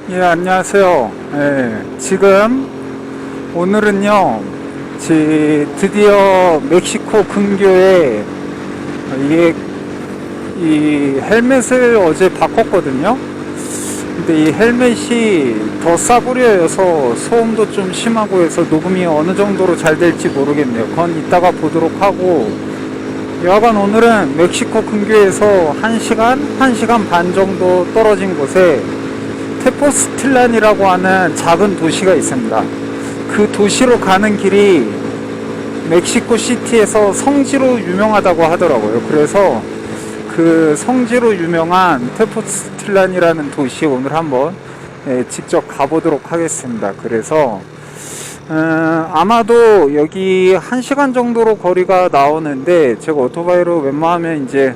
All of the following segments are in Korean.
예, 안녕하세요. 예, 지금 오늘은요, 드디어 멕시코 근교에 이게 이 헬멧을 어제 바꿨거든요. 근데 이 헬멧이 더 싸구려여서 소음도 좀 심하고 해서 녹음이 어느 정도로 잘 될지 모르겠네요. 그건 이따가 보도록 하고, 여하간 오늘은 멕시코 근교에서 1시간 반 정도 떨어진 곳에 테포스틸란이라고 하는 작은 도시가 있습니다. 그 도시로 가는 길이 멕시코 시티에서 성지로 유명하다고 하더라고요. 그래서 그 성지로 유명한 테포스틸란이라는 도시에 오늘 한번 직접 가보도록 하겠습니다. 그래서 아마도 여기 1시간 정도로 거리가 나오는데, 제가 오토바이로 웬만하면 이제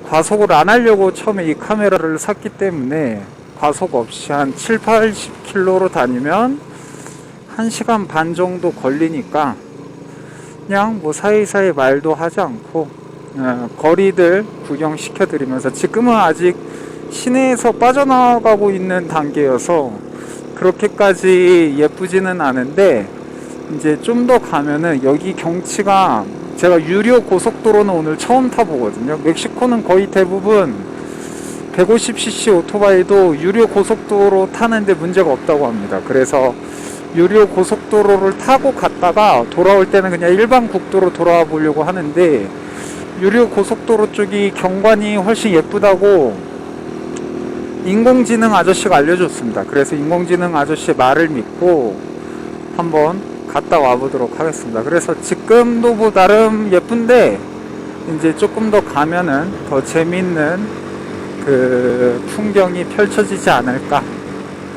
과속을 안 하려고 처음에 이 카메라를 샀기 때문에 과속 없이 한 7, 80km로 다니면 1시간 반 정도 걸리니까 그냥 뭐 사이사이 말도 하지 않고 거리들 구경시켜 드리면서, 지금은 아직 시내에서 빠져나가고 있는 단계여서 그렇게까지 예쁘지는 않은데, 이제 좀 더 가면은 여기 경치가, 제가 유료 고속도로는 오늘 처음 타보거든요. 멕시코는 거의 대부분 150cc 오토바이도 유료 고속도로 타는데 문제가 없다고 합니다. 그래서 유료 고속도로를 타고 갔다가 돌아올 때는 그냥 일반 국도로 돌아와 보려고 하는데, 유료 고속도로 쪽이 경관이 훨씬 예쁘다고 인공지능 아저씨가 알려줬습니다. 그래서 인공지능 아저씨의 말을 믿고 한번 갔다 와 보도록 하겠습니다. 그래서 지금도 뭐 나름 예쁜데, 이제 조금 더 가면은 더 재밌는 그 풍경이 펼쳐지지 않을까.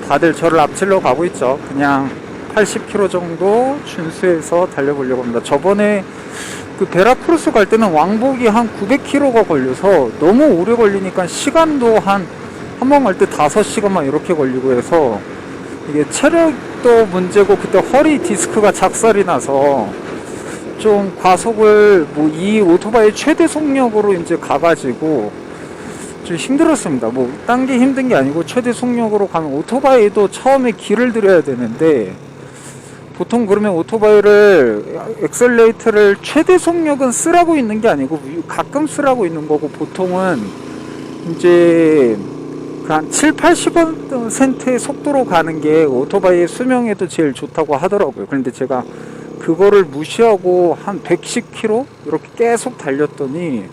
다들 저를 앞질러 가고 있죠. 그냥 80km 정도 준수해서 달려보려고 합니다. 저번에 그 베라크루스 갈 때는 왕복이 한 900km가 걸려서 너무 오래 걸리니까 시간도 한 번 갈 때 5시간만 이렇게 걸리고 해서, 이게 체력도 문제고 그때 허리 디스크가 작살이 나서 좀 과속을 뭐 이 오토바이 최대 속력으로 이제 가가지고 좀 힘들었습니다. 뭐 딴 게 힘든 게 아니고 최대 속력으로 가면 오토바이도 처음에 길을 들여야 되는데, 보통 그러면 오토바이를 엑셀레이터를 최대 속력은 쓰라고 있는 게 아니고 가끔 쓰라고 있는 거고, 보통은 이제 한 7, 80%의 속도로 가는 게 오토바이의 수명에도 제일 좋다고 하더라고요. 그런데 제가 그거를 무시하고 한 110km 이렇게 계속 달렸더니,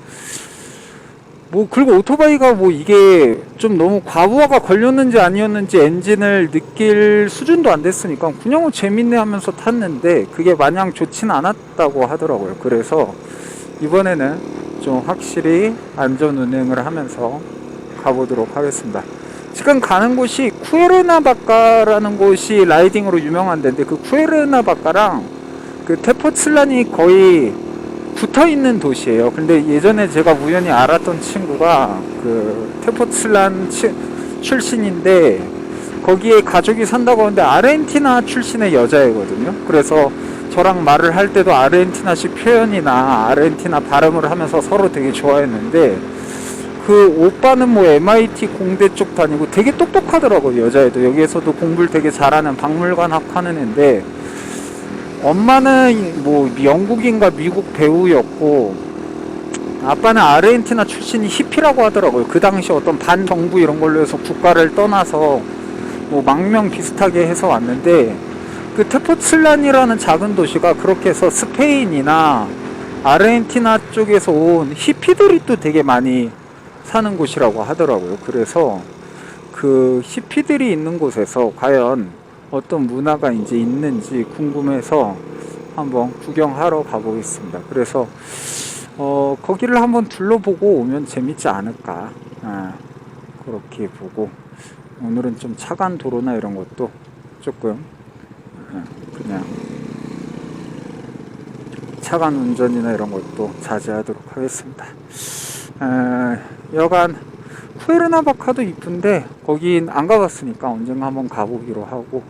뭐 그리고 오토바이가 뭐 이게 좀 너무 과부하가 걸렸는지 아니었는지 엔진을 느낄 수준도 안 됐으니까 그냥 뭐 재밌네 하면서 탔는데, 그게 마냥 좋진 않았다고 하더라고요. 그래서 이번에는 좀 확실히 안전 운행을 하면서 가보도록 하겠습니다. 지금 가는 곳이 쿠에르나바카라는 곳이 라이딩으로 유명한 데인데, 그 쿠에르나바카랑 그 테포슬란이 거의 붙어있는 도시예요. 근데 예전에 제가 우연히 알았던 친구가 그 테포슬란 출신인데, 거기에 가족이 산다고 하는데 아르헨티나 출신의 여자애거든요. 그래서 저랑 말을 할 때도 아르헨티나식 표현이나 아르헨티나 발음을 하면서 서로 되게 좋아했는데, 그 오빠는 뭐 MIT 공대 쪽 다니고 되게 똑똑하더라고요. 여자애도 여기에서도 공부를 되게 잘하는 박물관학 하는 애인데, 엄마는 뭐 영국인가 미국 배우였고, 아빠는 아르헨티나 출신이 히피라고 하더라고요. 그 당시 어떤 반정부 이런 걸로 해서 국가를 떠나서 뭐 망명 비슷하게 해서 왔는데, 그 테포슬란이라는 작은 도시가 그렇게 해서 스페인이나 아르헨티나 쪽에서 온 히피들이 또 되게 많이 사는 곳이라고 하더라고요. 그래서 그 히피들이 있는 곳에서 과연 어떤 문화가 이제 있는지 궁금해서 한번 구경하러 가보겠습니다. 그래서 거기를 한번 둘러보고 오면 재밌지 않을까, 그렇게 보고, 오늘은 좀 차간 도로나 이런 것도 조금 그냥 차간 운전이나 이런 것도 자제하도록 하겠습니다. 여간 쿠에르나바카도 이쁜데 거긴 안 가봤으니까 언젠가 한번 가보기로 하고,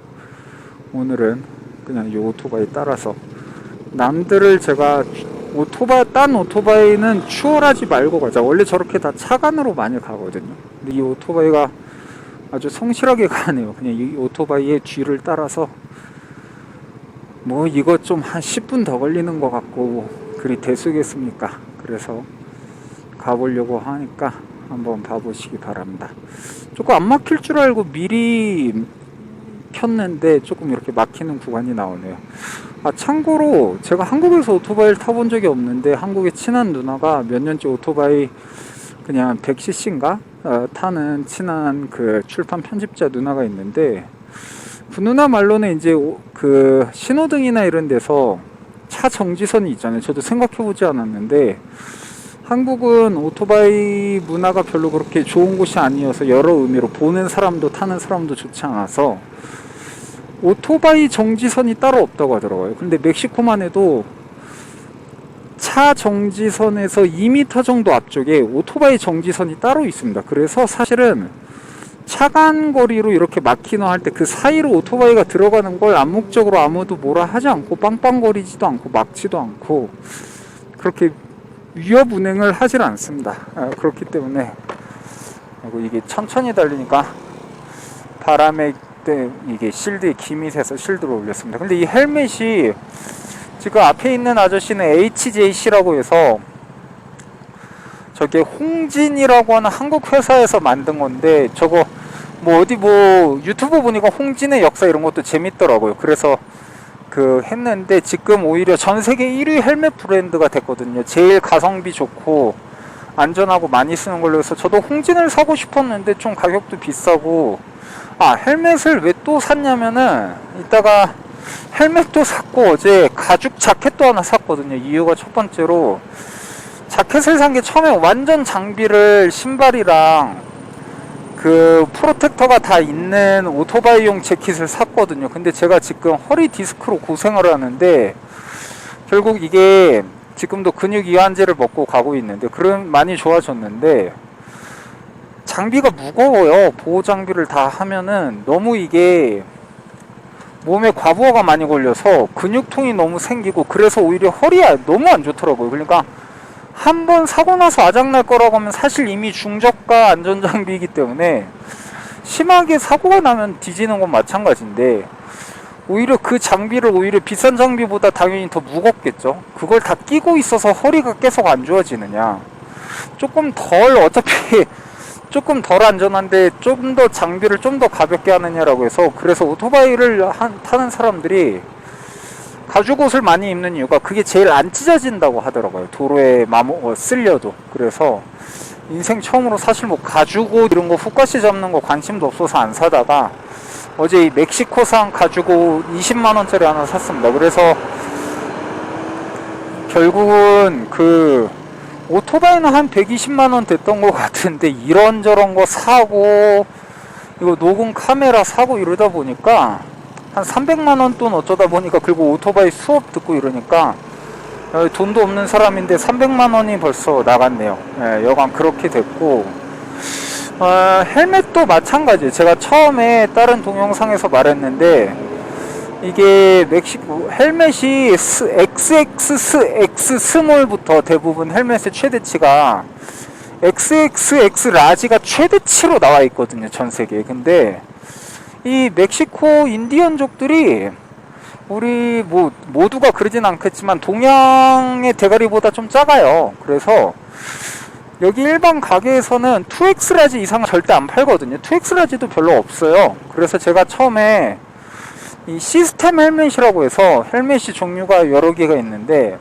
오늘은 그냥 이 오토바이 따라서, 남들을 제가 딴 오토바이는 추월하지 말고 가자, 원래 저렇게 다 차간으로 많이 가거든요. 근데 이 오토바이가 아주 성실하게 가네요. 그냥 이 오토바이의 뒤를 따라서 뭐 이거 좀 한 10분 더 걸리는 것 같고 그리 대수겠습니까? 그래서 가보려고 하니까 한번 봐보시기 바랍니다. 조금 안 막힐 줄 알고 미리 켰는데 조금 이렇게 막히는 구간이 나오네요. 아, 참고로 제가 한국에서 오토바이를 타본 적이 없는데 한국에 친한 누나가 몇 년째 오토바이 그냥 100cc인가 타는 친한 그 출판 편집자 누나가 있는데 그 누나 말로는 이제 그 신호등이나 이런 데서 차 정지선이 있잖아요. 저도 생각해보지 않았는데 한국은 오토바이 문화가 별로 그렇게 좋은 곳이 아니어서 여러 의미로 보는 사람도 타는 사람도 좋지 않아서 오토바이 정지선이 따로 없다고 하더라고요. 근데 멕시코만 해도 차 정지선에서 2m 정도 앞쪽에 오토바이 정지선이 따로 있습니다. 그래서 사실은 차간 거리로 이렇게 막히나 할 때 그 사이로 오토바이가 들어가는 걸 암묵적으로 아무도 뭐라 하지 않고 빵빵거리지도 않고 막지도 않고 그렇게 위협 운행을 하질 않습니다. 그렇기 때문에 그리고 이게 천천히 달리니까 바람에 이게 실드에 김이 새서 실드를 올렸습니다. 근데 이 헬멧이 지금 앞에 있는 아저씨는 HJC라고 해서 저게 홍진이라고 하는 한국 회사에서 만든 건데 저거 뭐 어디 뭐 유튜브 보니까 홍진의 역사 이런 것도 재밌더라고요. 그래서 그 했는데 지금 오히려 전 세계 1위 헬멧 브랜드가 됐거든요. 제일 가성비 좋고 안전하고 많이 쓰는 걸로 해서 저도 홍진을 사고 싶었는데 좀 가격도 비싸고 헬멧을 왜 또 샀냐면은 이따가 헬멧도 샀고 어제 가죽 자켓도 하나 샀거든요. 이유가 첫 번째로 자켓을 산 게 처음에 완전 장비를 신발이랑 그 프로텍터가 다 있는 오토바이용 재킷을 샀거든요. 근데 제가 지금 허리 디스크로 고생을 하는데 결국 이게 지금도 근육 이완제를 먹고 가고 있는데 그럼 많이 좋아졌는데 장비가 무거워요. 보호 장비를 다 하면은 너무 이게 몸에 과부하가 많이 걸려서 근육통이 너무 생기고 그래서 오히려 허리에 너무 안 좋더라고요. 그러니까 한번 사고 나서 아작날 거라고 하면 사실 이미 중저가 안전장비이기 때문에 심하게 사고가 나면 뒤지는 건 마찬가지인데 오히려 그 장비를 오히려 비싼 장비보다 당연히 더 무겁겠죠. 그걸 다 끼고 있어서 허리가 계속 안 좋아지느냐. 조금 덜 어차피 조금 덜 안전한데 좀 더 장비를 좀 더 가볍게 하느냐라고 해서 그래서 오토바이를 타는 사람들이 가죽 옷을 많이 입는 이유가 그게 제일 안 찢어진다고 하더라고요. 도로에 쓸려도. 그래서 인생 처음으로 사실 뭐 가죽 옷 이런 거 훅가시 잡는 거 관심도 없어서 안 사다가 어제 이 멕시코산 가죽 옷 20만원짜리 하나 샀습니다. 그래서 결국은 그 오토바이는 한 120만원 됐던 것 같은데 이런저런 거 사고 이거 녹음 카메라 사고 이러다 보니까 한 300만원 돈 어쩌다 보니까 그리고 오토바이 수업 듣고 이러니까 돈도 없는 사람인데 300만원이 벌써 나갔네요. 여간 그렇게 됐고 헬멧도 마찬가지예요. 제가 처음에 다른 동영상에서 말했는데 이게 멕시코 헬멧이 XX 스몰부터 대부분 헬멧의 최대치가 XXX 라지가 최대치로 나와 있거든요. 전 세계에. 근데 이 멕시코 인디언족들이 우리 뭐 모두가 그러진 않겠지만 동양의 대가리보다 좀 작아요. 그래서 여기 일반 가게에서는 2X 라지 이상은 절대 안 팔거든요. 2X 라지도 별로 없어요. 그래서 제가 처음에 이 시스템 헬멧이라고 해서 헬멧이 종류가 여러 개가 있는데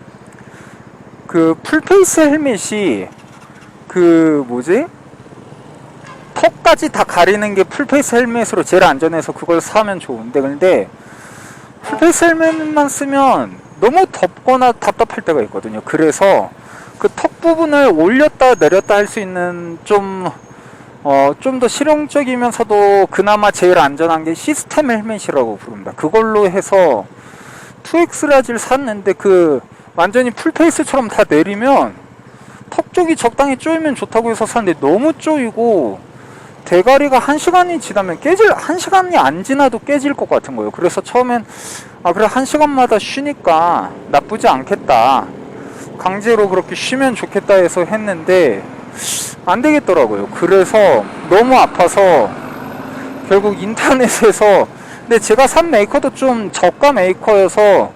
그 풀페이스 헬멧이 그 뭐지? 턱까지 다 가리는 게 풀페이스 헬멧으로 제일 안전해서 그걸 사면 좋은데 근데 풀페이스 헬멧만 쓰면 너무 덥거나 답답할 때가 있거든요. 그래서 그 턱 부분을 올렸다 내렸다 할 수 있는 좀 더 실용적이면서도 그나마 제일 안전한 게 시스템 헬멧이라고 부릅니다. 그걸로 해서 2X 라지를 샀는데 그 완전히 풀페이스처럼 다 내리면 턱 쪽이 적당히 조이면 좋다고 해서 샀는데 너무 조이고 대가리가 1시간이 지나면 1시간이 안 지나도 깨질 것 같은 거예요. 그래서 처음엔 그래 1시간마다 쉬니까 나쁘지 않겠다. 강제로 그렇게 쉬면 좋겠다 해서 했는데 안 되겠더라고요. 그래서 너무 아파서 결국 인터넷에서, 근데 제가 산 메이커도 좀 저가 메이커여서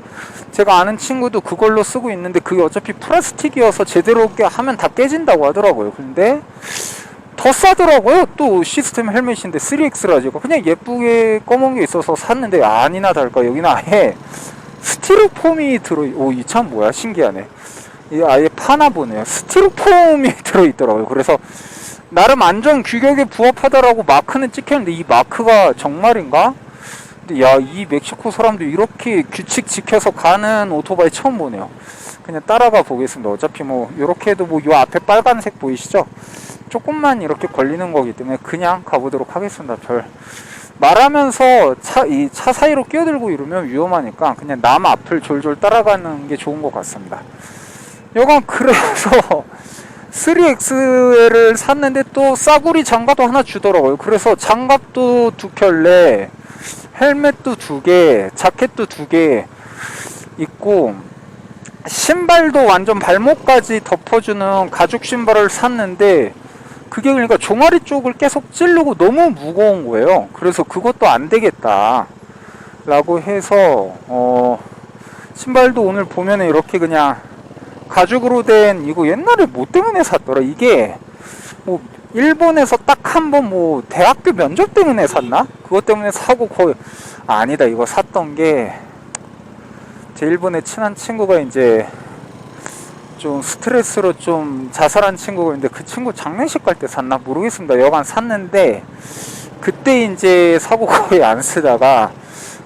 제가 아는 친구도 그걸로 쓰고 있는데 그게 어차피 플라스틱이어서 제대로 하면 다 깨진다고 하더라고요. 근데 더 싸더라고요. 또 시스템 헬멧인데 3X라지고 그냥 예쁘게 검은 게 있어서 샀는데 아니나 다를까 여기는 아예 스티로폼이 오, 이 참 뭐야, 신기하네. 이 아예 파나 보네요. 스티로폼이 들어있더라고요. 그래서 나름 안전 규격에 부합하다라고 마크는 찍혔는데 이 마크가 정말인가? 근데 야, 이 멕시코 사람들 이렇게 규칙 지켜서 가는 오토바이 처음 보네요. 그냥 따라가 보겠습니다. 어차피 뭐 이렇게 해도 뭐 요 앞에 빨간색 보이시죠? 조금만 이렇게 걸리는 거기 때문에 그냥 가보도록 하겠습니다. 별 말하면서 이 차 사이로 끼어들고 이러면 위험하니까 그냥 남 앞을 졸졸 따라가는 게 좋은 것 같습니다. 여간 그래서 3XL을 샀는데 또 싸구리 장갑도 하나 주더라고요. 그래서 장갑도 2켤레, 헬멧도 2개, 자켓도 2개 있고, 신발도 완전 발목까지 덮어주는 가죽 신발을 샀는데 그게 그러니까 종아리 쪽을 계속 찌르고 너무 무거운 거예요. 그래서 그것도 안 되겠다 라고 해서 신발도 오늘 보면은 이렇게 그냥 가죽으로 된, 이거 옛날에 뭐 때문에 샀더라, 이게 뭐 일본에서 딱 한 번 뭐 대학교 면접 때문에 샀나? 그것 때문에 사고 거의 아니다, 이거 샀던 게 제 일본에 친한 친구가 이제 좀 스트레스로 좀 자살한 친구가 있는데 그 친구 장례식 갈 때 샀나 모르겠습니다. 여간 샀는데 그때 이제 사고 거의 안 쓰다가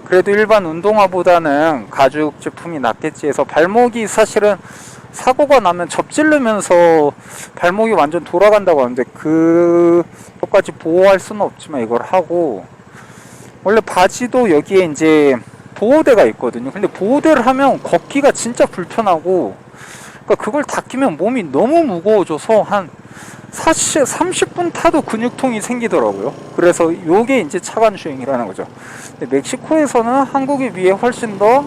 그래도 일반 운동화보다는 가죽 제품이 낫겠지 해서, 발목이 사실은 사고가 나면 접질르면서 발목이 완전 돌아간다고 하는데 그것까지 보호할 수는 없지만 이걸 하고, 원래 바지도 여기에 이제 보호대가 있거든요. 근데 보호대를 하면 걷기가 진짜 불편하고, 그러니까 그걸 다 끼면 몸이 너무 무거워져서 한 30분 타도 근육통이 생기더라고요. 그래서 요게 이제 차관 주행이라는 거죠. 근데 멕시코에서는 한국에 비해 훨씬 더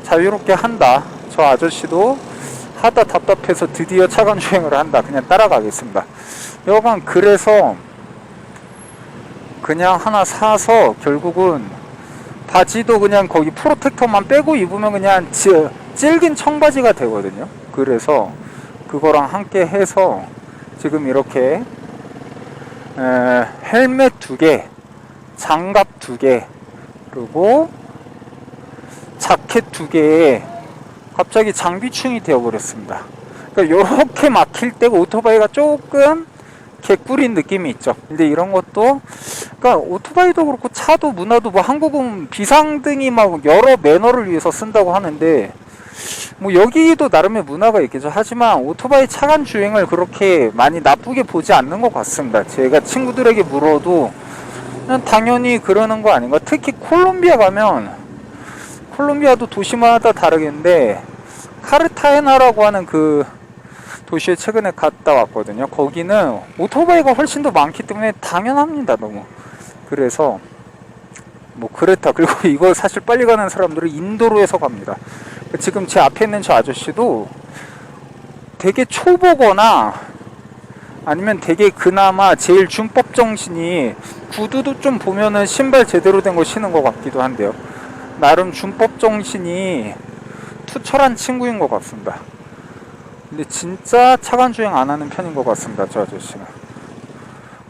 자유롭게 한다. 저 아저씨도 하다 답답해서 드디어 차관 주행을 한다. 그냥 따라가겠습니다. 여간 그래서 그냥 하나 사서 결국은 바지도 그냥 거기 프로텍터만 빼고 입으면 그냥 질긴 청바지가 되거든요. 그래서 그거랑 함께 해서 지금 이렇게 헬멧 2개, 장갑 2개, 그리고 자켓 2개에 갑자기 장비충이 되어버렸습니다. 그러니까 이렇게 막힐 때가 오토바이가 조금 개꿀인 느낌이 있죠. 근데 이런 것도, 그러니까 오토바이도 그렇고 차도 문화도 뭐 한국은 비상등이 막 여러 매너를 위해서 쓴다고 하는데 뭐 여기도 나름의 문화가 있겠죠. 하지만 오토바이 차간 주행을 그렇게 많이 나쁘게 보지 않는 것 같습니다. 제가 친구들에게 물어도 당연히 그러는 거 아닌가. 특히 콜롬비아 가면, 콜롬비아도 도시마다 다르겠는데 카르타헤나라고 하는 그 도시에 최근에 갔다 왔거든요. 거기는 오토바이가 훨씬 더 많기 때문에 당연합니다. 너무. 그래서 뭐 그렇다. 그리고 이거 사실 빨리 가는 사람들은 인도로에서 갑니다. 지금 제 앞에 있는 저 아저씨도 되게 초보거나 아니면 되게 그나마 제일 준법 정신이, 구두도 좀 보면은 신발 제대로 된 거 신은 것 같기도 한데요. 나름 준법 정신이 투철한 친구인 것 같습니다. 근데 진짜 차간 주행 안 하는 편인 것 같습니다, 저 아저씨는.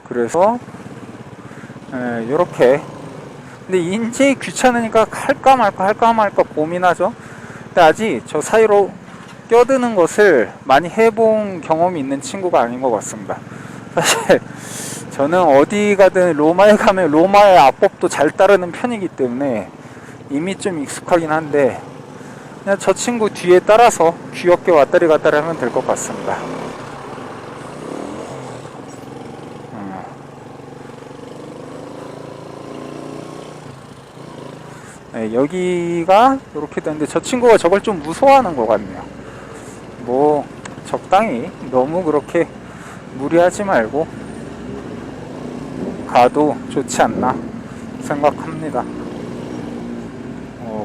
그래서 요렇게. 근데 인제 귀찮으니까 할까 말까 고민하죠. 근데 아직 저 사이로 껴드는 것을 많이 해본 경험이 있는 친구가 아닌 것 같습니다. 사실 저는 어디 가든 로마에 가면 로마의 악법도 잘 따르는 편이기 때문에 이미 좀 익숙하긴 한데, 그냥 저 친구 뒤에 따라서 귀엽게 왔다리 갔다리 하면 될 것 같습니다. 네, 여기가 이렇게 되는데 저 친구가 저걸 좀 무서워하는 것 같네요. 뭐 적당히 너무 그렇게 무리하지 말고 가도 좋지 않나 생각합니다.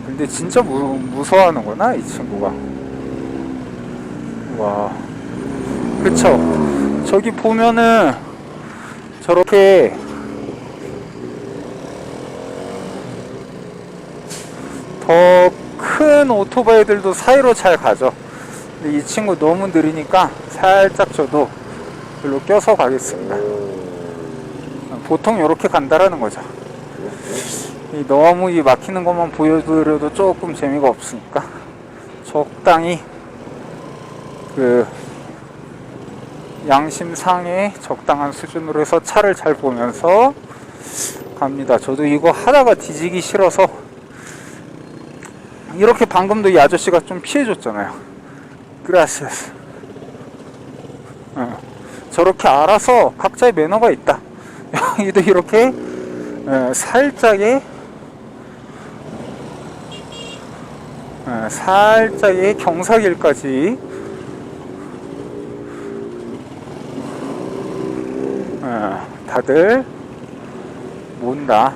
근데 진짜 무서워하는구나, 이 친구가. 와, 그쵸. 저기 보면은 저렇게 더 큰 오토바이들도 사이로 잘 가죠. 근데 이 친구 너무 느리니까 살짝 저도 별로 껴서 가겠습니다. 보통 이렇게 간다라는 거죠. 너무 이 막히는 것만 보여드려도 조금 재미가 없으니까 적당히 그 양심상의 적당한 수준으로 해서 차를 잘 보면서 갑니다. 저도 이거 하다가 뒤지기 싫어서 이렇게 방금도 이 아저씨가 좀 피해줬잖아요. 그라시아스. 저렇게 알아서 각자의 매너가 있다. 여기도 이렇게 살짝의 경사길까지 다들 몬다.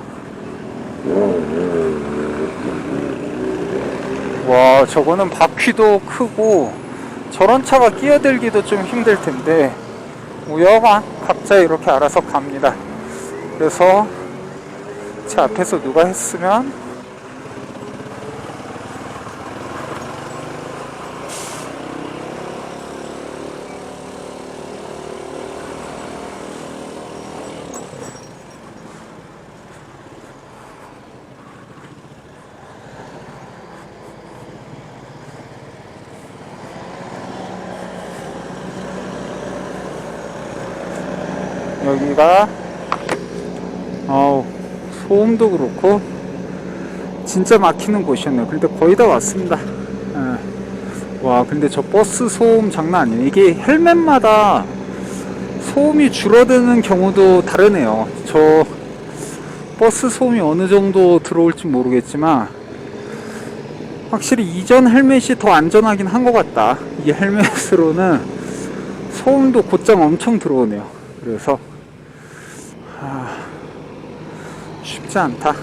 와, 저거는 바퀴도 크고 저런 차가 끼어들기도 좀 힘들 텐데 우여가 각자 이렇게 알아서 갑니다. 그래서 제 앞에서 누가 했으면 여기가 소음도 그렇고 진짜 막히는 곳이었네요. 근데 거의 다 왔습니다. 와, 근데 저 버스 소음 장난 아니에요. 이게 헬멧마다 소음이 줄어드는 경우도 다르네요. 저 버스 소음이 어느 정도 들어올지 모르겠지만 확실히 이전 헬멧이 더 안전하긴 한 것 같다. 이 헬멧으로는 소음도 곧장 엄청 들어오네요. 그래서 쉽지 않다.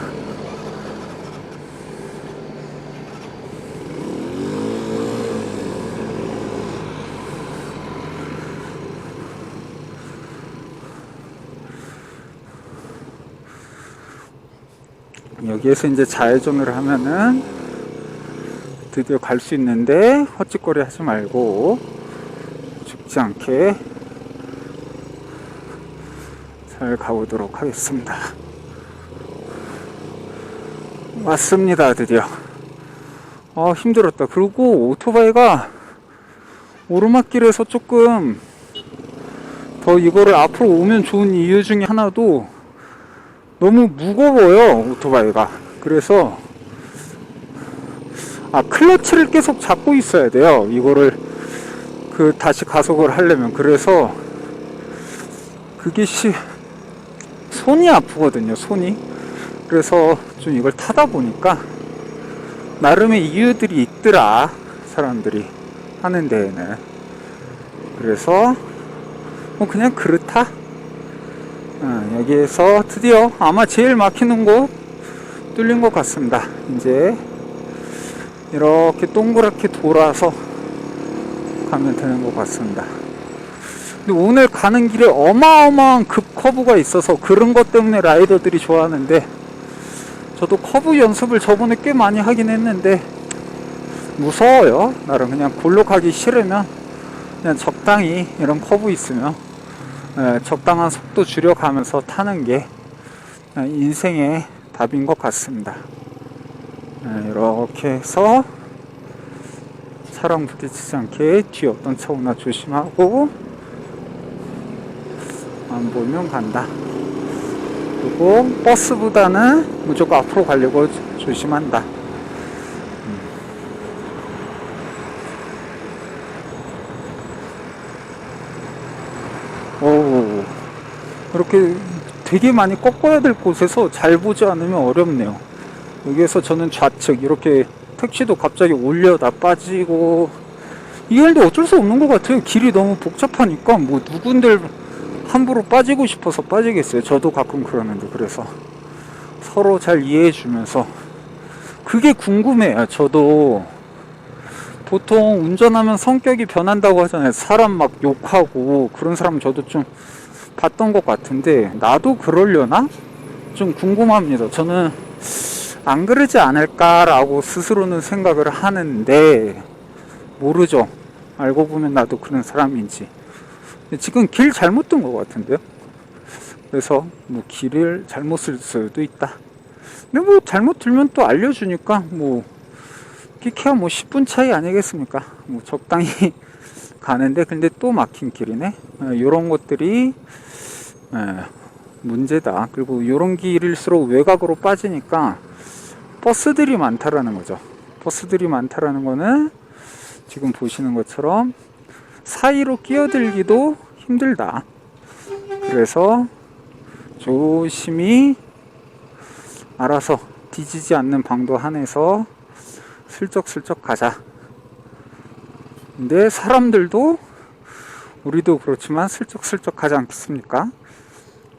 여기에서 이제 좌회전을 하면은 드디어 갈 수 있는데 헛짓거리 하지 말고 죽지 않게 잘 가보도록 하겠습니다. 왔습니다. 드디어. 힘들었다. 그리고 오토바이가 오르막길에서 조금 더 이거를 앞으로 오면 좋은 이유 중에 하나도 너무 무거워요, 오토바이가. 그래서 클러치를 계속 잡고 있어야 돼요, 이거를 다시 가속을 하려면. 그래서 그게 손이 아프거든요, 손이. 그래서 좀 이걸 타다 보니까 나름의 이유들이 있더라, 사람들이 하는 데에는. 그래서 그냥 그렇다. 여기에서 드디어 아마 제일 막히는 곳 뚫린 것 같습니다. 이제 이렇게 동그랗게 돌아서 가면 되는 것 같습니다. 근데 오늘 가는 길에 어마어마한 급커브가 있어서 그런 것 때문에 라이더들이 좋아하는데, 저도 커브 연습을 저번에 꽤 많이 하긴 했는데 무서워요. 나름 그냥 골로 가기 싫으면 그냥 적당히 이런 커브 있으면 적당한 속도 줄여가면서 타는 게 인생의 답인 것 같습니다. 이렇게 해서 차랑 부딪히지 않게 뒤에 어떤 차 오나 조심하고 안 보면 간다. 그리고 버스보다는 무조건 앞으로 가려고 조심한다. 오, 이렇게 되게 많이 꺾어야 될 곳에서 잘 보지 않으면 어렵네요. 여기에서 저는 좌측 이렇게 택시도 갑자기 올려다 빠지고, 이게 근데 어쩔 수 없는 것 같아요. 길이 너무 복잡하니까 뭐 누군들 함부로 빠지고 싶어서 빠지겠어요. 저도 가끔 그러는데. 그래서 서로 잘 이해해 주면서, 그게 궁금해요. 저도 보통 운전하면 성격이 변한다고 하잖아요. 사람 막 욕하고 그런 사람 저도 좀 봤던 것 같은데 나도 그러려나? 좀 궁금합니다. 저는 안 그러지 않을까라고 스스로는 생각을 하는데 모르죠. 알고 보면 나도 그런 사람인지. 지금 길 잘못 든 것 같은데요. 그래서 뭐 길을 잘못 쓸 수도 있다. 근데 뭐 잘못 들면 또 알려주니까 뭐 끼케야 뭐 10분 차이 아니겠습니까? 뭐 적당히 가는데 근데 또 막힌 길이네. 요런 것들이 문제다. 그리고 요런 길일수록 외곽으로 빠지니까 버스들이 많다라는 거죠. 버스들이 많다라는 거는 지금 보시는 것처럼 사이로 끼어들기도 힘들다. 그래서 조심히 알아서 뒤지지 않는 방도 한해서 슬쩍슬쩍 가자. 근데 사람들도 우리도 그렇지만 슬쩍슬쩍 가지 않겠습니까?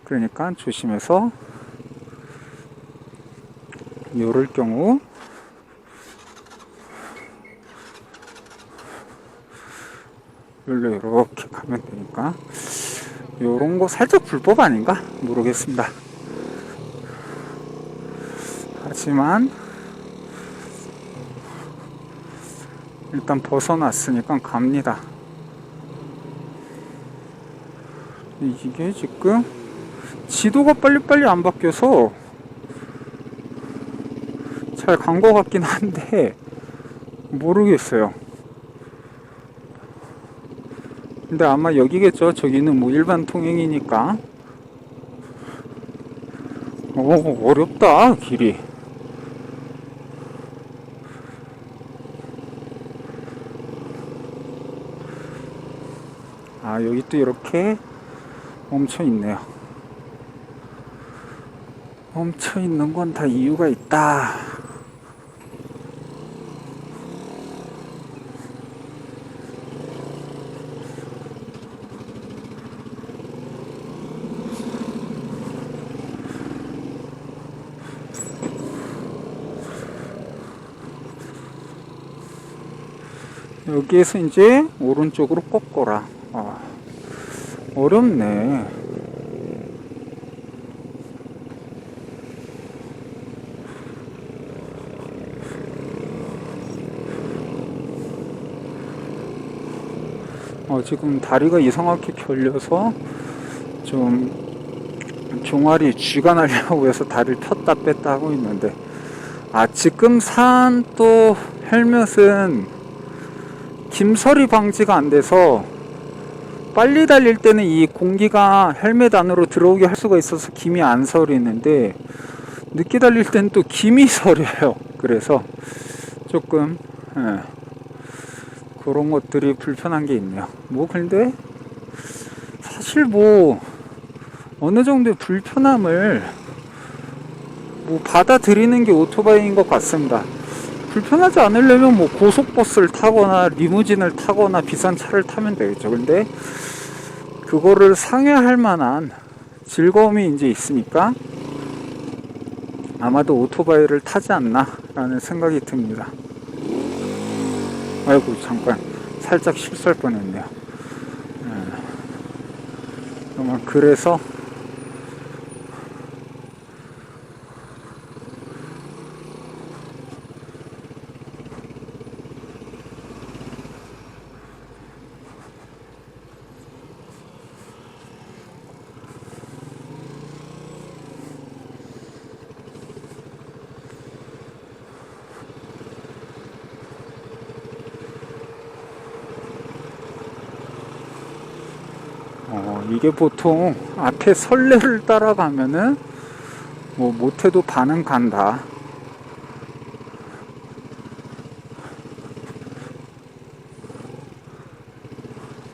그러니까 조심해서 요럴 경우 이렇게 가면 되니까 요런 거 살짝 불법 아닌가? 모르겠습니다. 하지만 일단 벗어났으니까 갑니다. 이게 지금 지도가 빨리빨리 안 바뀌어서 잘 간 것 같긴 한데 모르겠어요. 근데 아마 여기겠죠. 저기는 뭐 일반 통행이니까. 어렵다 길이. 아 여기 또 이렇게 멈춰 있네요. 멈춰 있는 건 다 이유가 있다. 여기에서 이제 오른쪽으로 꺾어라. 어렵네. 지금 다리가 이상하게 결려서 좀 종아리 쥐가 나려고 해서 다리를 폈다 뺐다 하고 있는데, 지금 산 또 헬멧은 김서리 방지가 안 돼서 빨리 달릴 때는 이 공기가 헬멧 안으로 들어오게 할 수가 있어서 김이 안 서리는데 늦게 달릴 때는 또 김이 서려요. 그래서 조금 그런 것들이 불편한 게 있네요. 뭐 근데 사실 뭐 어느 정도의 불편함을 뭐 받아들이는 게 오토바이인 것 같습니다. 불편하지 않으려면 뭐 고속버스를 타거나 리무진을 타거나 비싼 차를 타면 되겠죠. 근데 그거를 상회할 만한 즐거움이 이제 있으니까 아마도 오토바이를 타지 않나 라는 생각이 듭니다. 아이고 잠깐 살짝 실수할 뻔했네요. 그래서 이게 보통 앞에 선례를 따라가면은 뭐 못해도 반은 간다.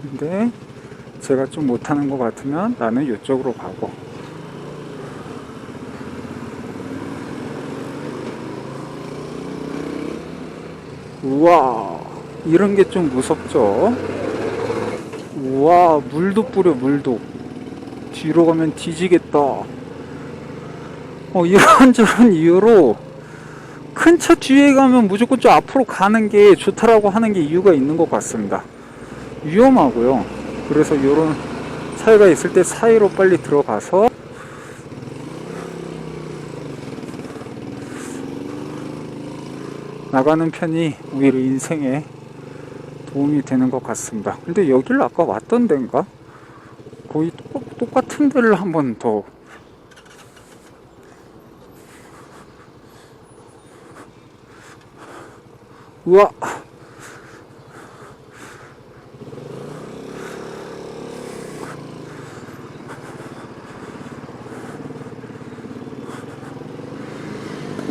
근데 제가 좀 못하는 것 같으면 나는 이쪽으로 가고. 우와, 이런 게 좀 무섭죠. 우와, 물도 뿌려. 물도 뒤로 가면 뒤지겠다. 이런저런 이유로 큰 차 뒤에 가면 무조건 좀 앞으로 가는 게 좋다라고 하는 게 이유가 있는 것 같습니다. 위험하고요. 그래서 이런 차이가 있을 때 사이로 빨리 들어가서 나가는 편이 오히려 인생에 도움이 되는 것 같습니다. 근데 여기를 아까 왔던 데인가? 거의 똑같은 데를 한 번 더. 우와!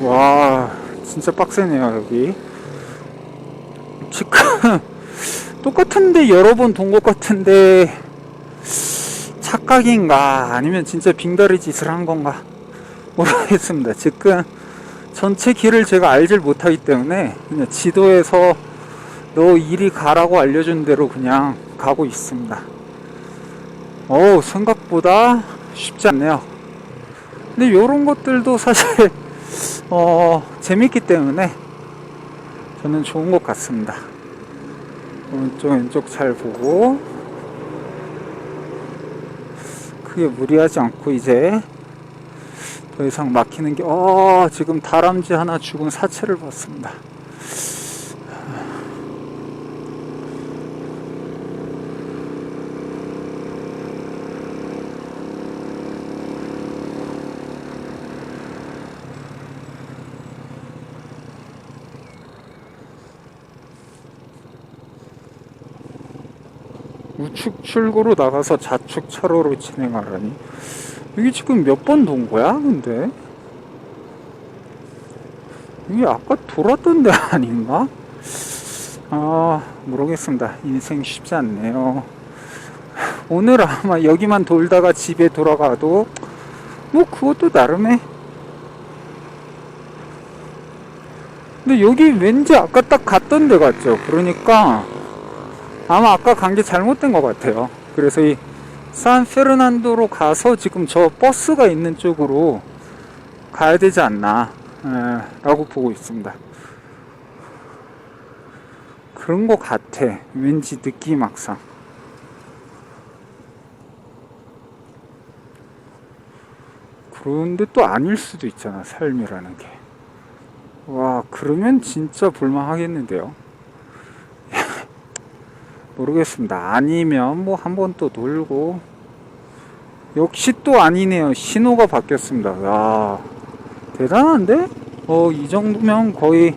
와, 진짜 빡세네요, 여기. 지금, 똑같은데 여러 번 돈 것 같은데, 착각인가? 아니면 진짜 빙다리 짓을 한 건가? 모르겠습니다. 지금, 전체 길을 제가 알질 못하기 때문에, 그냥 지도에서 너 이리 가라고 알려준 대로 그냥 가고 있습니다. 생각보다 쉽지 않네요. 근데 요런 것들도 사실 재밌기 때문에 저는 좋은 것 같습니다. 오른쪽 왼쪽 잘 보고 크게 무리하지 않고 이제 더 이상 막히는 게 지금 다람쥐 하나 죽은 사체를 봤습니다. 우측 출구로 나가서 좌측 차로로 진행하라니. 여기 지금 몇 번 돈 거야? 근데 이게 아까 돌았던 데 아닌가? 모르겠습니다. 인생 쉽지 않네요. 오늘 아마 여기만 돌다가 집에 돌아가도 뭐 그것도 나름의. 근데 여기 왠지 아까 딱 갔던 데 같죠? 그러니까 아마 아까 간 게 잘못된 것 같아요. 그래서 이 산페르난도로 가서 지금 저 버스가 있는 쪽으로 가야 되지 않나 라고 보고 있습니다. 그런 것 같아. 왠지 느낌 막상. 그런데 또 아닐 수도 있잖아, 삶이라는 게. 와, 그러면 진짜 볼만하겠는데요. 모르겠습니다. 아니면 뭐 한 번 또 놀고. 역시 또 아니네요. 신호가 바뀌었습니다. 야, 대단한데? 이 정도면 거의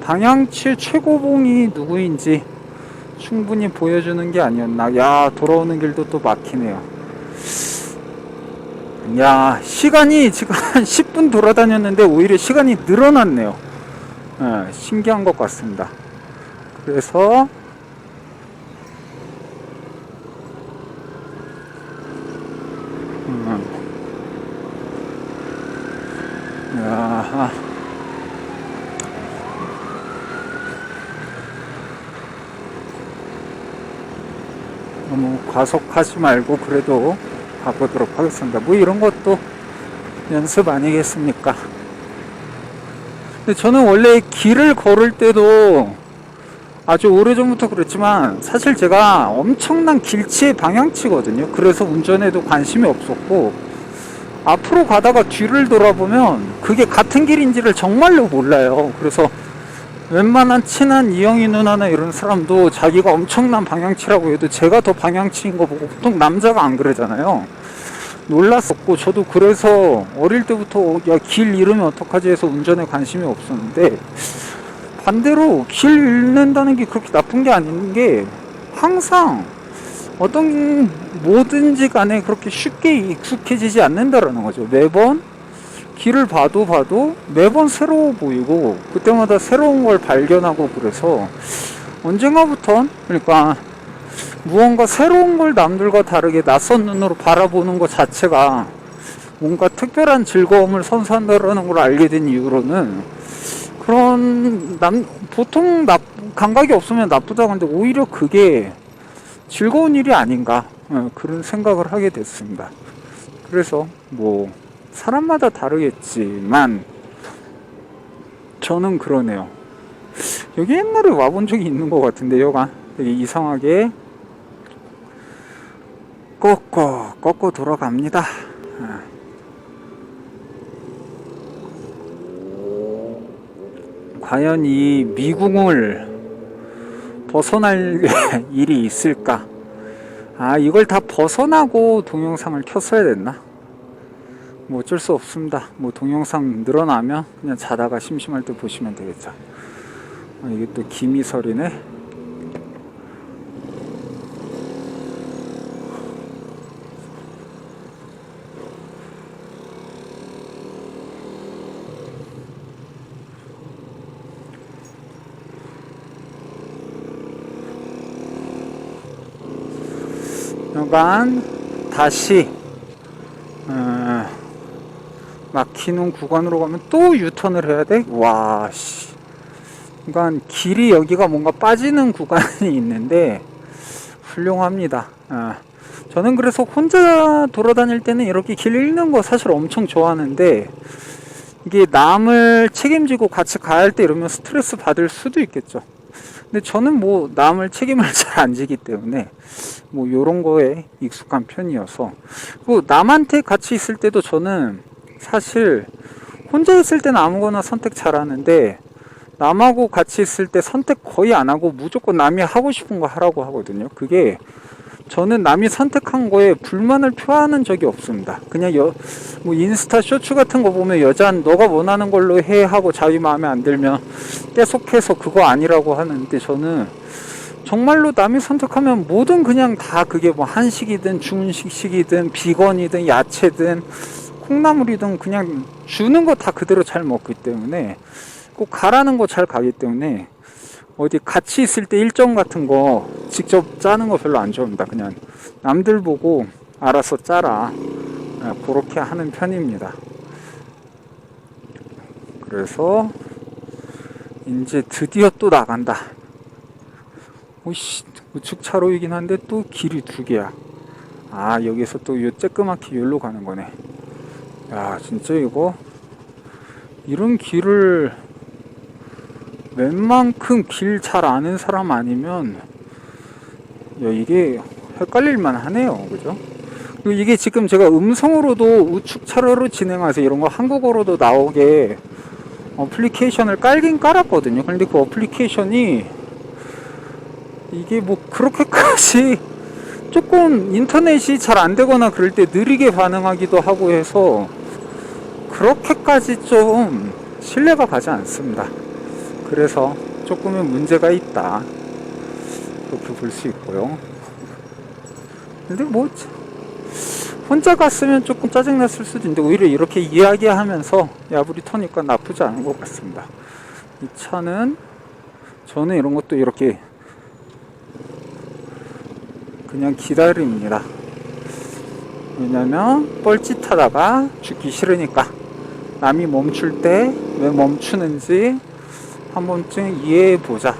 방향치 최고봉이 누구인지 충분히 보여주는 게 아니었나. 야, 돌아오는 길도 또 막히네요. 야, 시간이 지금 한 10분 돌아다녔는데 오히려 시간이 늘어났네요. 신기한 것 같습니다. 그래서 야, 너무 과속하지 말고 그래도 가보도록 하겠습니다. 뭐 이런 것도 연습 아니겠습니까? 근데 저는 원래 길을 걸을 때도 아주 오래전부터 그랬지만 사실 제가 엄청난 길치의 방향치거든요. 그래서 운전에도 관심이 없었고, 앞으로 가다가 뒤를 돌아보면 그게 같은 길인지를 정말로 몰라요. 그래서 웬만한 친한 이영희 누나나 이런 사람도 자기가 엄청난 방향치라고 해도 제가 더 방향치인 거 보고, 보통 남자가 안 그러잖아요. 놀랐었고, 저도 그래서 어릴 때부터 야, 길 잃으면 어떡하지 해서 운전에 관심이 없었는데, 반대로 길 잃는다는 게 그렇게 나쁜 게 아닌 게, 항상 어떤 뭐든지 간에 그렇게 쉽게 익숙해지지 않는다라는 거죠. 매번 길을 봐도 매번 새로워 보이고 그때마다 새로운 걸 발견하고, 그래서 언젠가부턴, 그러니까 무언가 새로운 걸 남들과 다르게 낯선 눈으로 바라보는 것 자체가 뭔가 특별한 즐거움을 선사한다는 걸 알게 된 이후로는, 그런 보통 감각이 없으면 나쁘다고 하는데 오히려 그게 즐거운 일이 아닌가, 그런 생각을 하게 됐습니다. 그래서 뭐 사람마다 다르겠지만 저는 그러네요. 여기 옛날에 와본 적이 있는 것 같은데, 여가 되게 이상하게 꺾고 돌아갑니다. 과연 이 미궁을 벗어날 일이 있을까? 아, 이걸 다 벗어나고 동영상을 켰어야 됐나? 뭐 어쩔 수 없습니다. 뭐 동영상 늘어나면 그냥 자다가 심심할 때 보시면 되겠죠. 아, 이게 또 김이설이네. 여간 다시 막히는 구간으로 가면 또 유턴을 해야 돼? 와, 씨. 그러니까 길이 여기가 뭔가 빠지는 구간이 있는데 훌륭합니다. 저는 그래서 혼자 돌아다닐 때는 이렇게 길 잃는 거 사실 엄청 좋아하는데, 이게 남을 책임지고 같이 가야 할 때 이러면 스트레스 받을 수도 있겠죠. 근데 저는 뭐 남을 책임을 잘 안 지기 때문에 뭐 요런 거에 익숙한 편이어서, 그 남한테 같이 있을 때도 저는 사실 혼자 있을 때는 아무거나 선택 잘 하는데, 남하고 같이 있을 때 선택 거의 안 하고 무조건 남이 하고 싶은 거 하라고 하거든요. 그게 저는 남이 선택한 거에 불만을 표하는 적이 없습니다. 그냥 뭐 인스타 쇼츠 같은 거 보면 여자는 너가 원하는 걸로 해 하고 자기 마음에 안 들면 계속해서 그거 아니라고 하는데, 저는 정말로 남이 선택하면 뭐든 그냥 다, 그게 뭐 한식이든 중식이든 비건이든 야채든 콩나물이든 그냥 주는 거 다 그대로 잘 먹기 때문에, 꼭 가라는 거 잘 가기 때문에 어디 같이 있을 때 일정 같은 거 직접 짜는 거 별로 안 좋아합니다. 그냥 남들 보고 알아서 짜라, 그렇게 하는 편입니다. 그래서 이제 드디어 또 나간다. 오씨, 우측 차로이긴 한데 또 길이 두 개야. 아, 여기서 또 요 쬐끄맣게 여기로 가는 거네. 야, 진짜 이거 이런 길을 웬만큼 길 잘 아는 사람 아니면 이게 헷갈릴만 하네요. 그죠? 그리고 이게 지금 제가 음성으로도 우측 차로로 진행하세요 이런 거 한국어로도 나오게 어플리케이션을 깔긴 깔았거든요. 근데 그 어플리케이션이 이게 뭐 그렇게까지 조금 인터넷이 잘 안 되거나 그럴 때 느리게 반응하기도 하고 해서 그렇게까지 좀 신뢰가 가지 않습니다. 그래서 조금은 문제가 있다, 그렇게 볼 수 있고요. 근데 뭐 혼자 갔으면 조금 짜증났을 수도 있는데, 오히려 이렇게 이야기하면서 야부리 터니까 나쁘지 않은 것 같습니다. 이 차는, 저는 이런 것도 이렇게 그냥 기다립니다. 왜냐면 뻘짓하다가 죽기 싫으니까. 남이 멈출 때 왜 멈추는지 한 번쯤 이해해 보자.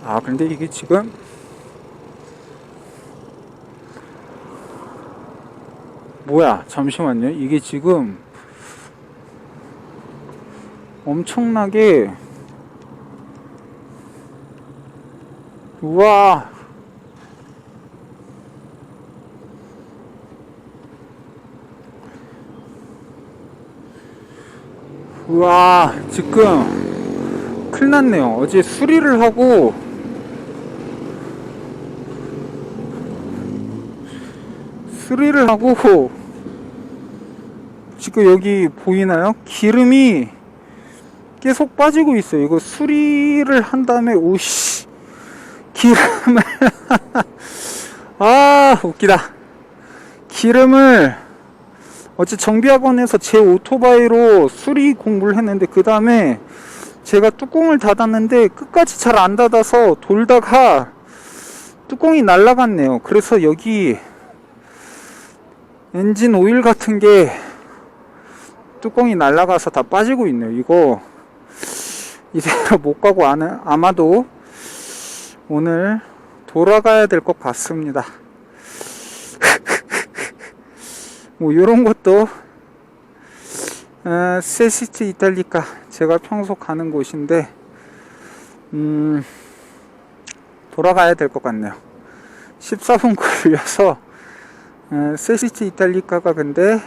아, 근데 이게 지금 뭐야, 잠시만요. 이게 지금 엄청나게, 우와, 우와, 지금 큰일 났네요. 어제 수리를 하고 지금 여기 보이나요? 기름이 계속 빠지고 있어요. 이거 수리를 한 다음에, 오씨, 기름을 아, 웃기다. 기름을 어제 정비학원에서 제 오토바이로 수리 공부를 했는데, 그 다음에 제가 뚜껑을 닫았는데 끝까지 잘 안 닫아서 돌다가 뚜껑이 날아갔네요. 그래서 여기 엔진 오일 같은 게 뚜껑이 날아가서 다 빠지고 있네요. 이거 이대로 못 가고 아마도 오늘 돌아가야 될 것 같습니다. 뭐 요런 것도 세시티 이탈리카, 제가 평소 가는 곳인데 돌아가야 될 것 같네요. 14분 걸려서 세시티 이탈리카가 근데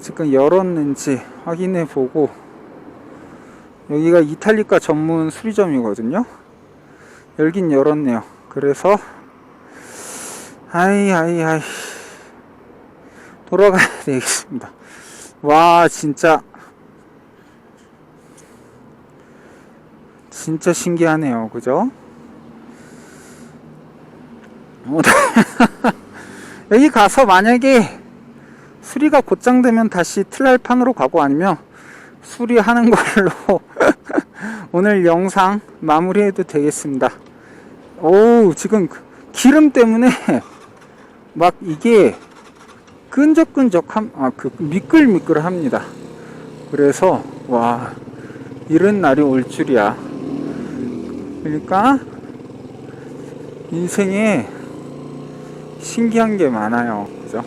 지금 열었는지 확인해 보고 여기가 이탈리카 전문 수리점이거든요. 열긴 열었네요. 그래서 아이 돌아가야 되겠습니다. 와, 진짜 신기하네요. 그죠? 여기 가서 만약에 수리가 곧장되면 다시 트랄판으로 가고, 아니면 수리하는 걸로 오늘 영상 마무리해도 되겠습니다. 오, 지금 기름 때문에 막 이게 끈적끈적함, 미끌미끌합니다. 그래서 와, 이런 날이 올 줄이야. 그러니까 인생에 신기한 게 많아요. 그죠?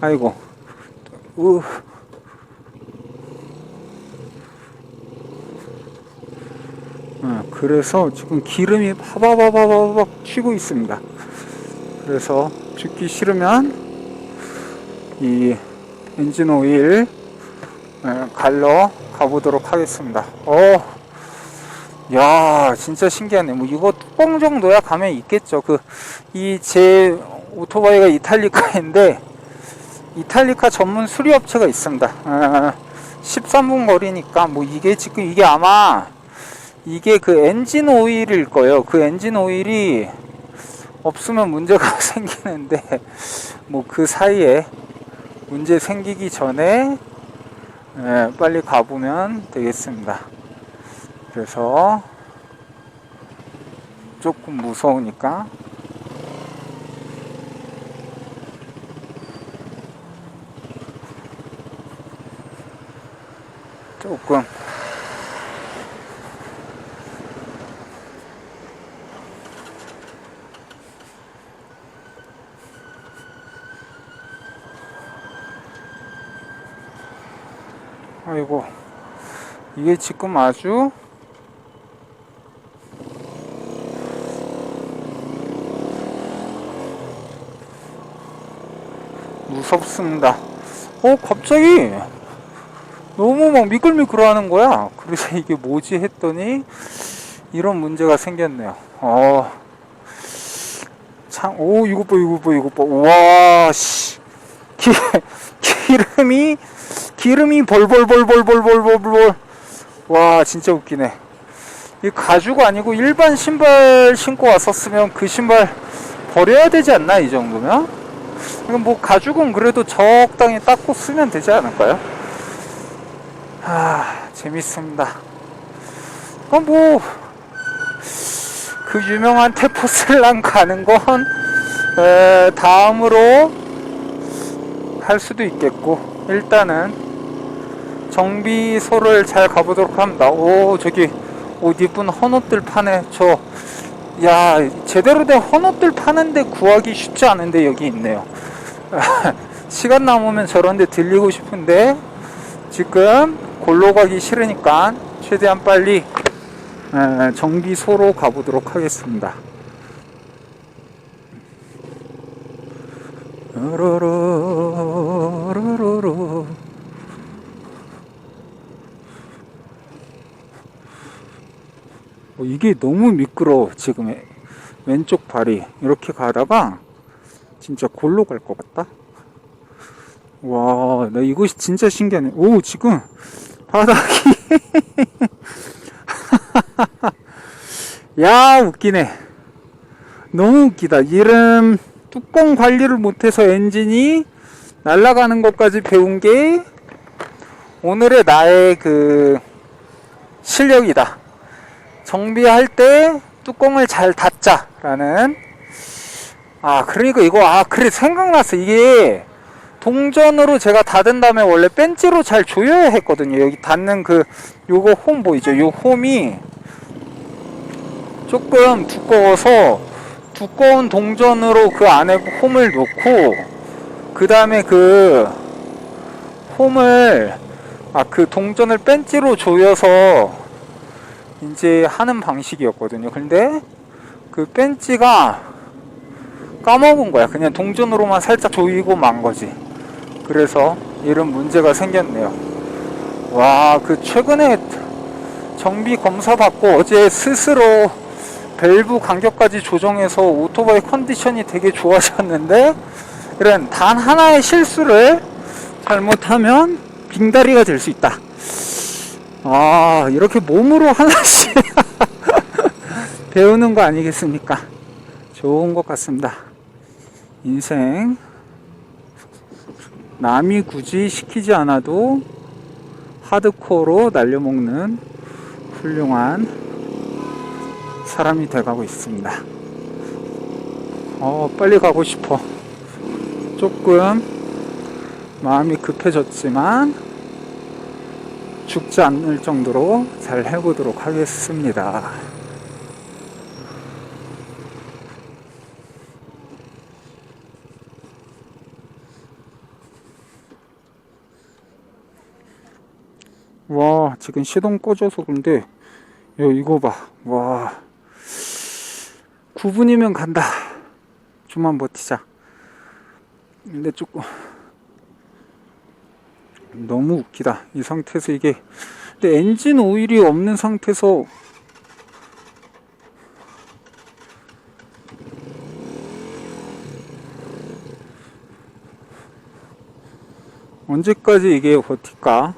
아이고. 그래서 지금 기름이 파바바바바박 튀고 있습니다. 그래서 죽기 싫으면 이 엔진 오일 갈러 가보도록 하겠습니다. 야, 진짜 신기하네. 뭐 이거 뚜껑 정도야 가면 있겠죠. 이 제 오토바이가 이탈리카인데 이탈리카 전문 수리업체가 있습니다. 13분 거리니까 뭐 이게 지금 이게 아마 이게 그 엔진 오일일 거예요. 그 엔진 오일이 없으면 문제가 생기는데 뭐 그 사이에 문제 생기기 전에 빨리 가보면 되겠습니다. 그래서 조금 무서우니까 조금 아이고, 이게 지금 아주 무섭습니다. 갑자기 너무 막 미끌미끌 하는 거야. 그래서 이게 뭐지 했더니 이런 문제가 생겼네요. 참, 이것 봐. 와, 씨. 기름이 벌벌벌벌벌벌벌벌. 와, 진짜 웃기네. 이 가죽 아니고 일반 신발 신고 왔었으면 그 신발 버려야 되지 않나, 이 정도면? 뭐 가죽은 그래도 적당히 닦고 쓰면 되지 않을까요? 재밌습니다. 그 유명한 테포슬란 가는 건 다음으로 할 수도 있겠고, 일단은 정비소를 잘 가보도록 합니다. 저기 옷 이쁜 헌옷들 파네. 야, 제대로 된 헌옷들 파는데 구하기 쉽지 않은데 여기 있네요. 시간 남으면 저런 데 들리고 싶은데 지금 골로 가기 싫으니까 최대한 빨리 정비소로 가보도록 하겠습니다. 이게 너무 미끄러워. 지금 왼쪽 발이 이렇게 가다가 진짜 골로 갈 것 같다. 와, 나 이것이 진짜 신기하네. 지금 바닥이 야, 웃기네. 너무 웃기다. 이름 뚜껑 관리를 못해서 엔진이 날아가는 것까지 배운 게 오늘의 나의 그 실력이다. 정비할 때 뚜껑을 잘 닫자라는. 그러니까 이거 그래, 생각났어. 이게 동전으로 제가 닫은 다음에 원래 벤치로 잘 조여야 했거든요. 여기 닫는 요거 홈 보이죠? 요 홈이 조금 두꺼워서 두꺼운 동전으로 그 안에 홈을 놓고 그 다음에 그 홈을 그 동전을 벤치로 조여서 이제 하는 방식이었거든요. 근데 그 벤치가 까먹은 거야. 그냥 동전으로만 살짝 조이고 만 거지. 그래서 이런 문제가 생겼네요. 와, 최근에 정비 검사 받고 어제 스스로 밸브 간격까지 조정해서 오토바이 컨디션이 되게 좋아졌는데, 이런 단 하나의 실수를 잘못하면 빙다리가 될 수 있다. 아, 이렇게 몸으로 하나씩 배우는 거 아니겠습니까? 좋은 것 같습니다. 인생 남이 굳이 시키지 않아도 하드코어로 날려먹는 훌륭한 사람이 돼가고 있습니다. 빨리 가고 싶어. 조금 마음이 급해졌지만 죽지 않을 정도로 잘 해보도록 하겠습니다. 와, 지금 시동 꺼져서 그런데, 야, 이거 봐. 와, 9분이면 간다. 좀만 버티자. 근데 조금 너무 웃기다. 이 상태에서 이게, 근데 엔진 오일이 없는 상태에서 언제까지 이게 버틸까?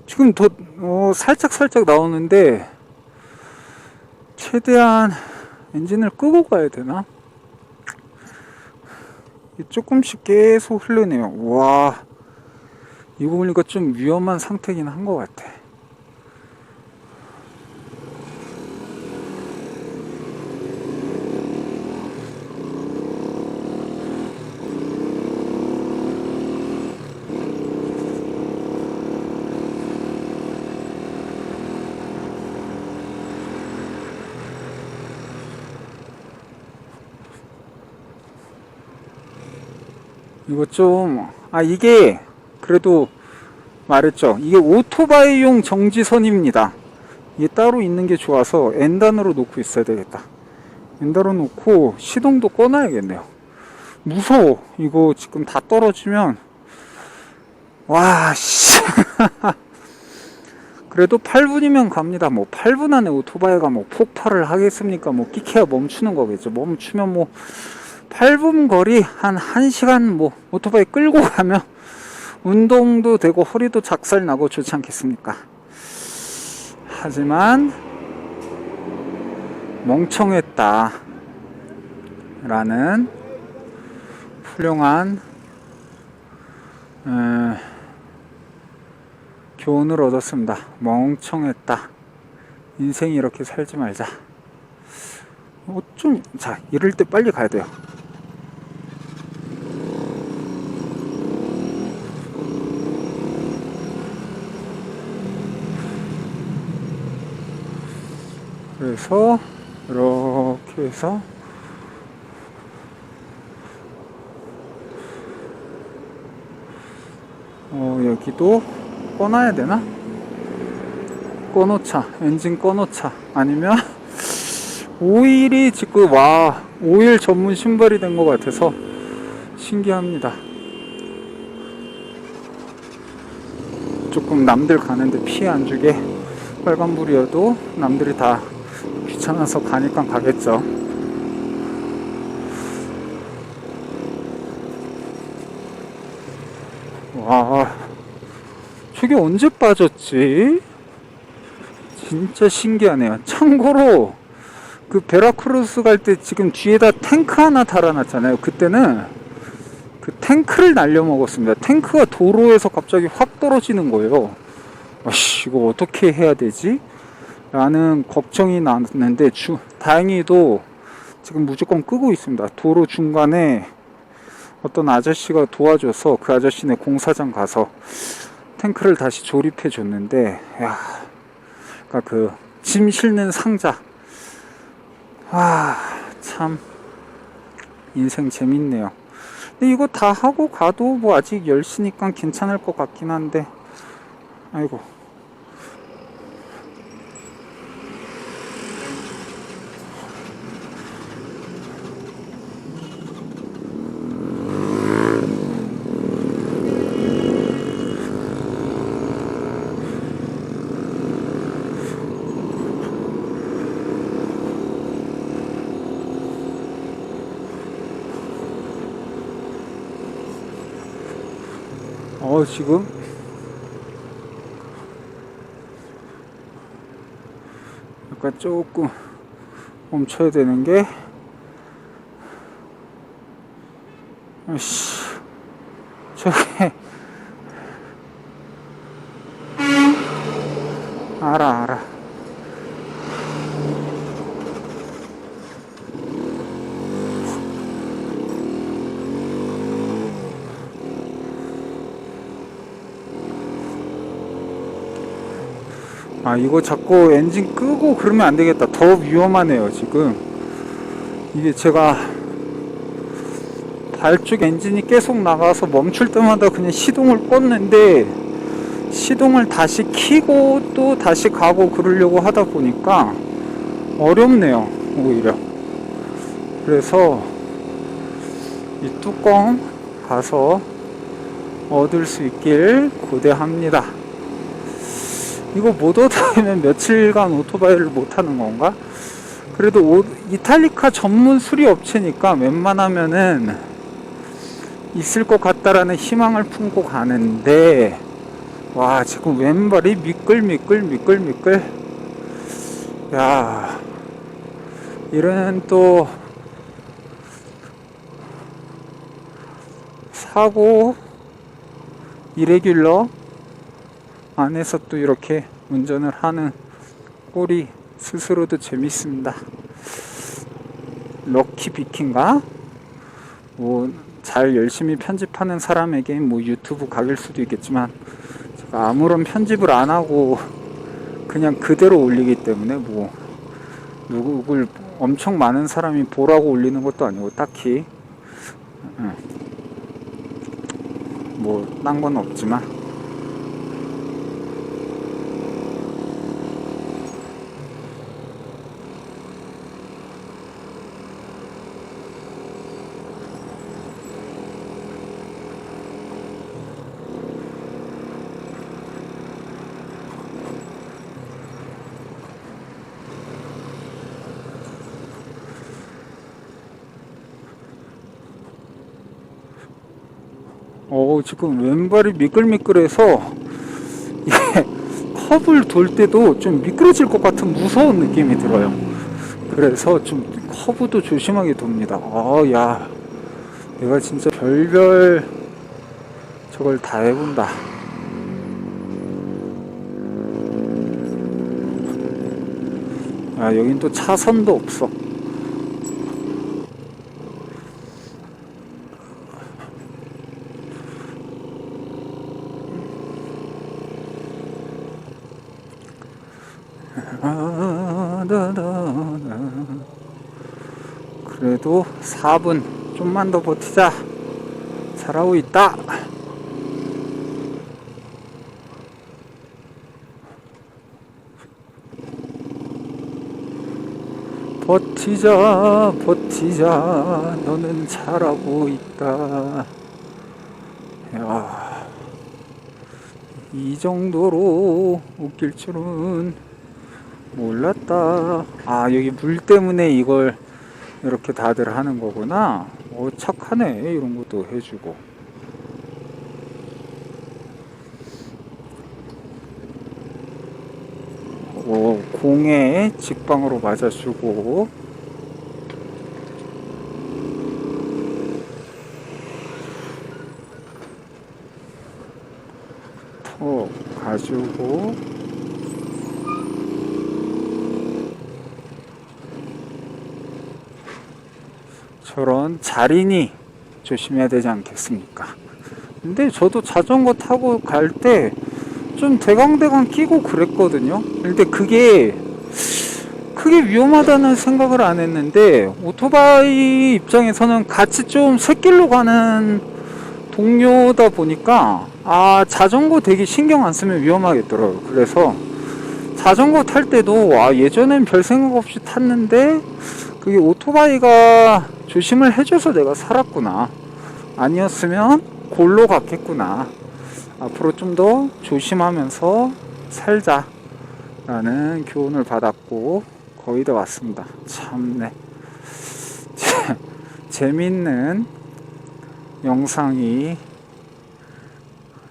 지금 더 살짝 나오는데 최대한 엔진을 끄고 가야 되나? 조금씩 계속 흐르네요. 와, 이거 보니까 좀 위험한 상태긴 한 것 같아. 이거 좀, 이게, 그래도 말했죠. 이게 오토바이용 정지선입니다. 이게 따로 있는 게 좋아서 N단으로 놓고 있어야 되겠다. N단으로 놓고 시동도 꺼놔야겠네요. 무서워. 이거 지금 다 떨어지면, 와, 씨. 그래도 8분이면 갑니다. 뭐 8분 안에 오토바이가 뭐 폭발을 하겠습니까? 뭐 끼케야 멈추는 거겠죠. 멈추면 뭐 8분 거리 한 1시간 뭐 오토바이 끌고 가면 운동도 되고 허리도 작살 나고 좋지 않겠습니까? 하지만 멍청했다 라는 훌륭한 교훈을 얻었습니다. 멍청했다. 인생이 이렇게 살지 말자. 자, 이럴 때 빨리 가야 돼요. 그래서 이렇게 해서 여기도 꺼놔야 되나? 꺼놓자. 엔진 꺼놓자. 아니면 오일이 지금 오일 전문 신발이 된 것 같아서 신기합니다. 조금 남들 가는데 피해 안 주게 빨간불이어도 남들이 다 귀찮아서 가니까 가겠죠. 와, 저게 언제 빠졌지? 진짜 신기하네요. 참고로 그 베라크루스 갈 때 지금 뒤에다 탱크 하나 달아놨잖아요. 그때는 그 탱크를 날려먹었습니다. 탱크가 도로에서 갑자기 확 떨어지는 거예요. 아씨, 이거 어떻게 해야 되지? 라는 걱정이 났는데 다행히도 지금 무조건 끄고 있습니다. 도로 중간에 어떤 아저씨가 도와줘서 그 아저씨네 공사장 가서 탱크를 다시 조립해 줬는데, 야, 그러니까 그 짐 실는 상자, 참 인생 재밌네요. 근데 이거 다 하고 가도 뭐 아직 10시니까 괜찮을 것 같긴 한데, 아이고. 지금 약간 조금 멈춰야 되는 게, 저게, 알아. 이거 자꾸 엔진 끄고 그러면 안 되겠다. 더 위험하네요, 지금. 이게 제가 발쪽 엔진이 계속 나가서 멈출 때마다 그냥 시동을 껐는데, 시동을 다시 켜고 또 다시 가고 그러려고 하다 보니까 어렵네요, 오히려. 그래서 이 뚜껑 가서 얻을 수 있길 고대합니다. 이거 못 얻으면 며칠간 오토바이를 못 하는 건가? 그래도 이탈리카 전문 수리 업체니까 웬만하면은 있을 것 같다라는 희망을 품고 가는데, 와, 지금 왼발이 미끌미끌. 야, 이런 또 사고 이레귤러 안에서 또 이렇게 운전을 하는 꼴이 스스로도 재밌습니다. 럭키 비키인가? 잘 열심히 편집하는 사람에게 유튜브 각일 수도 있겠지만, 제가 아무런 편집을 안 하고 그냥 그대로 올리기 때문에 누굴 엄청 많은 사람이 보라고 올리는 것도 아니고 딱히 딴 건 없지만, 지금 왼발이 미끌미끌해서 이게 컵을 돌 때도 좀 미끄러질 것 같은 무서운 느낌이 들어요. 그래서 좀 커브도 조심하게 돕니다. 야, 내가 진짜 별별 저걸 다 해본다. 여긴 또 차선도 없어. 그래도 4분 좀만 더 버티자. 잘하고 있다. 버티자. 너는 잘하고 있다. 야, 이 정도로 웃길 줄은 몰랐다. 여기 물 때문에 이걸 이렇게 다들 하는 거구나. 착하네. 이런 것도 해주고. 공에 직방으로 맞아주고. 턱 가지고. 저런 자린이 조심해야 되지 않겠습니까? 근데 저도 자전거 타고 갈 때 좀 대강대강 끼고 그랬거든요. 근데 그게 크게 위험하다는 생각을 안 했는데, 오토바이 입장에서는 같이 좀 샛길로 가는 동료다 보니까 자전거 되게 신경 안 쓰면 위험하겠더라고요. 그래서 자전거 탈 때도 예전엔 별 생각 없이 탔는데, 그게 오토바이가 조심을 해줘서 내가 살았구나. 아니었으면 골로 갔겠구나. 앞으로 좀 더 조심하면서 살자 라는 교훈을 받았고 거의 다 왔습니다. 참네. 재밌는 영상이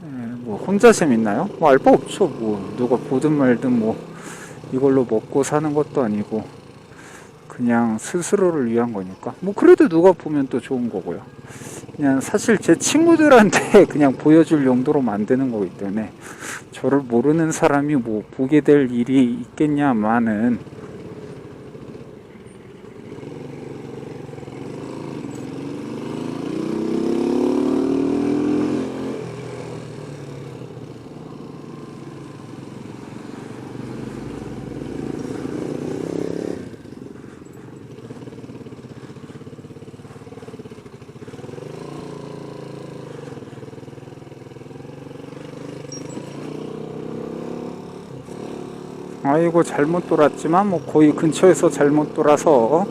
뭐 혼자 재밌나요? 뭐 알 바 없죠. 뭐 누가 보든 말든 뭐 이걸로 먹고 사는 것도 아니고 그냥 스스로를 위한 거니까 뭐 그래도 누가 보면 또 좋은 거고요. 그냥 사실 제 친구들한테 그냥 보여줄 용도로 만드는 거기 때문에 저를 모르는 사람이 뭐 보게 될 일이 있겠냐마는. 아이고 잘못 돌았지만 뭐 거의 근처에서 잘못 돌아서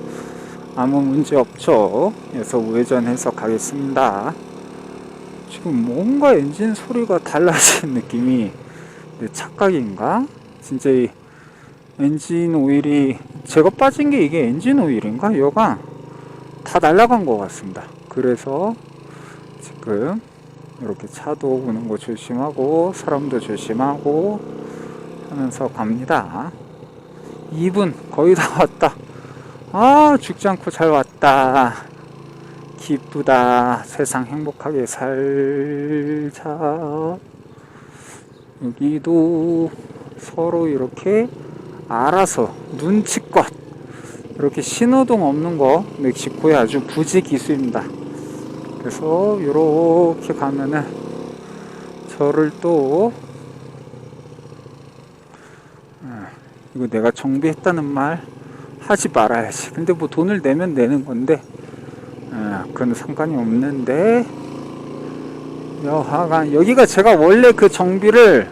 아무 문제 없죠. 그래서 우회전해서 가겠습니다. 지금 뭔가 엔진 소리가 달라진 느낌이, 내 착각인가? 진짜 이 엔진 오일이, 제가 빠진 게 이게 엔진 오일인가? 여가 다 날아간 것 같습니다. 그래서 지금 이렇게 차도 보는 거 조심하고 사람도 조심하고 하면서 갑니다. 2분 거의 다 왔다. 아, 죽지 않고 잘 왔다. 기쁘다. 세상 행복하게 살자. 여기도 서로 이렇게 알아서 눈치껏 이렇게 신호등 없는 거 멕시코의 아주 부지 기수입니다. 그래서 이렇게 가면은 저를 또, 이거 내가 정비했다는 말 하지 말아야지. 근데 뭐 돈을 내면 내는 건데 그건 상관이 없는데, 여하간 여기가 제가 원래 그 정비를,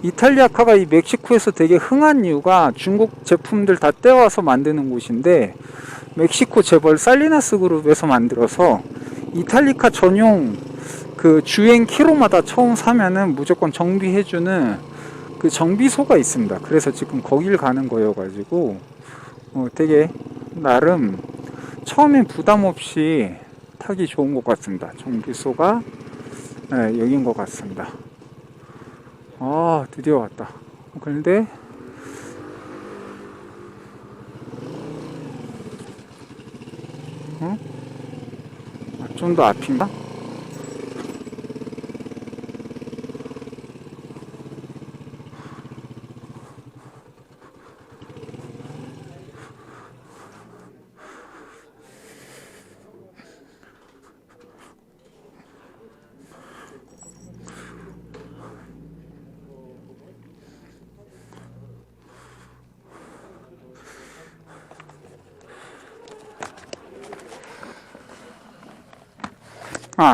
이탈리아카가 이 멕시코에서 되게 흥한 이유가 중국 제품들 다 떼와서 만드는 곳인데, 멕시코 재벌 살리나스 그룹에서 만들어서 이탈리카 전용 그 주행 키로마다 처음 사면은 무조건 정비해주는 그 정비소가 있습니다. 그래서 지금 거길 가는 거여가지고 되게 나름 처음엔 부담 없이 타기 좋은 것 같습니다. 정비소가 여긴 것 같습니다. 아, 드디어 왔다. 그런데 좀 더 앞인가?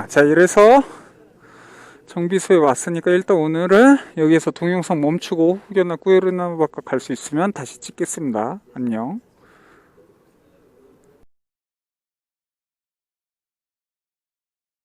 자, 이래서 정비소에 왔으니까 일단 오늘은 여기에서 동영상 멈추고 혹여나 꾸에르나바카 갈 수 있으면 다시 찍겠습니다. 안녕.